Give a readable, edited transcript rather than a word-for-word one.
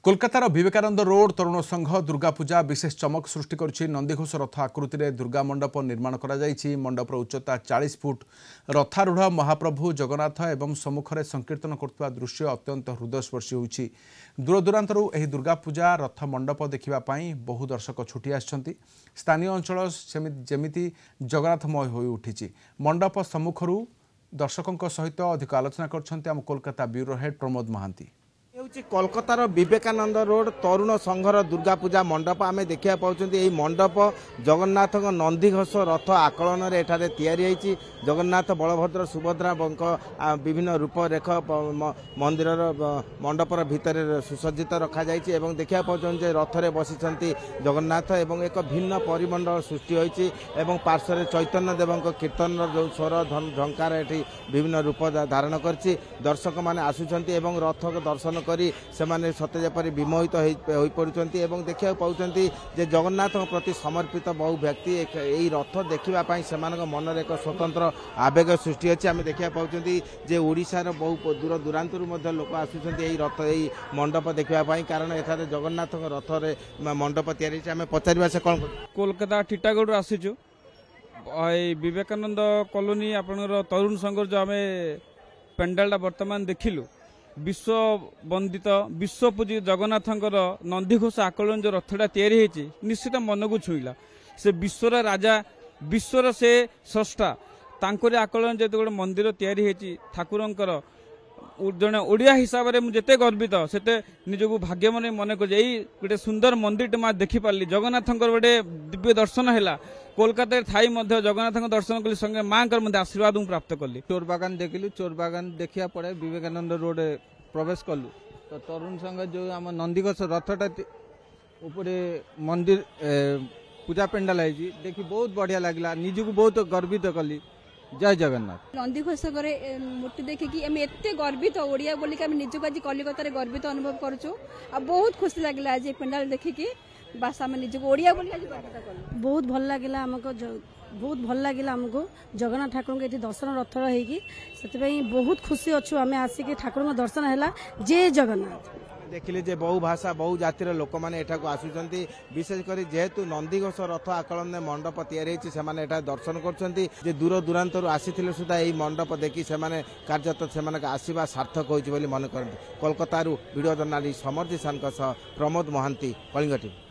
कोलकातार विवेकानंद रोड तरुण संघ दुर्गा पूजा विशेष चमक सृष्टि कर नंदीघोष रथ आकृति में दुर्गा मंडप निर्माण कर मंडपर उच्चता 40 फुट रथारूढ़ महाप्रभु जगन्नाथ एवं सम्मुखें संकीर्तन करुवा दृश्य अत्यंत हृदयस्पर्शी होती। दूरदूरांतरू यह दुर्गा पूजा रथ मंडप देखापी बहु दर्शक छुटी आछंती। स्थानीय अंचल जमिति जगन्नाथमय हो उठी मंडप सम्मुखरू दर्शकों सहित अधिक आलोचना कर कोलकाता ब्यूरो हेड प्रमोद महांती। कोलकातार विवेकानंद रोड तरुण संघर दुर्गा पूजा मंडप आम देखा पाँच मंडप जगन्नाथ नंदीघोष रथ आकलन में जगन्नाथ बलभद्र सुभद्रा विभिन्न रूपरेख मंदिर मंडपर भितर सुसज्जित रखा जाए देखा पाँच रथ में बसी जगन्नाथ एवं एक भिन्न परिमंडल सृष्टि होती पार्श्व चैतन्य देव कीर्तन जो स्वर झंकार ये विभिन्न रूप धारण कर दर्शक मैंने आसुंच रथ दर्शन करी सेमाने सते जेपरि विमोहित हो पड़ुचंती एवं देखा पाउचंती जे जगन्नाथ प्रति समर्पित बहु व्यक्ति यही रथ देखा सेमानक मन एक स्वतंत्र आवेग सृष्टि अच्छी आम देखा पाउचंती जे ओडिशार बहु दूर दूरांतरू मध्य लोक आसुचंती यही रथ यही मंडप देखापी कारण एठारे जगन्नाथ रथ रे मंडप तैयारी आम पचार से कौन कोलकाता टीटागढ़ आसीचु विवेकानंद कॉलोनी आपनर तरुण संघर जो आम पेंडाल वर्तमान देखिलु विश्व वंदित विश्व पूजित जगन्नाथंकर नंदीघोष आकलन जो रथटा तैयारी होती निश्चित मन को छुईला से विश्वर राजा विश्वर से स्रष्टा तांकरे आकलन जो गोटे मंदिर तैयारी होती ठाकुरंकर जड़े ओडिया हिसाब से मुझे गर्वित से निजक भाग्य मन मन कर गोटे सुंदर मंदिर मैं देखिपारि जगन्नाथंकर गोटे दिव्य दर्शन है कोलकाता थाई जगन्नाथ दर्शन कली संगे माँ आशीर्वाद प्राप्त कली। चोर बागान देखिलु चोर बागान देखिया पड़े विवेकानंद रोड प्रवेश कलु तो तरुण संघ जो आम नंदीघोष रथटा उपरे मंदिर पूजा पेंडाल है देखी बहुत बढ़िया लगला निजक बहुत गर्वित कली। जय जगन्नाथ। नंदीघोष मूर्ति देखिकी आम एत गर्वित ओडिया बोलिक आम निजक आज कलिकतार गर्वित अनुभव करूँ बहुत खुशी लगे आज पेंडाल देखिकी बास आम निजक ओडिया बोली आज गर्वित कलु बहुत भल लगे आमको बहुत भल लगे आमको जगन्नाथ ठाकुर के दर्शन रथर होगी से बहुत खुशी अच्छु आम आसिक ठाकुर दर्शन है जय जगन्नाथ। देखिले जे बहु भाषा बहु जातिर लोक मैंने एठाक आसुचंती विशेषकर जेहेतु नंदीघोष रथ आकलन में मंडप तैयारी होती दर्शन कर दूर दूरांतर आसी सुधा यही मंडप देखी से कार्यत से आसवा सार्थक होती मन करते। Kolkata video journalist Samar Jisan Pramod Mahanty Kalinga TV.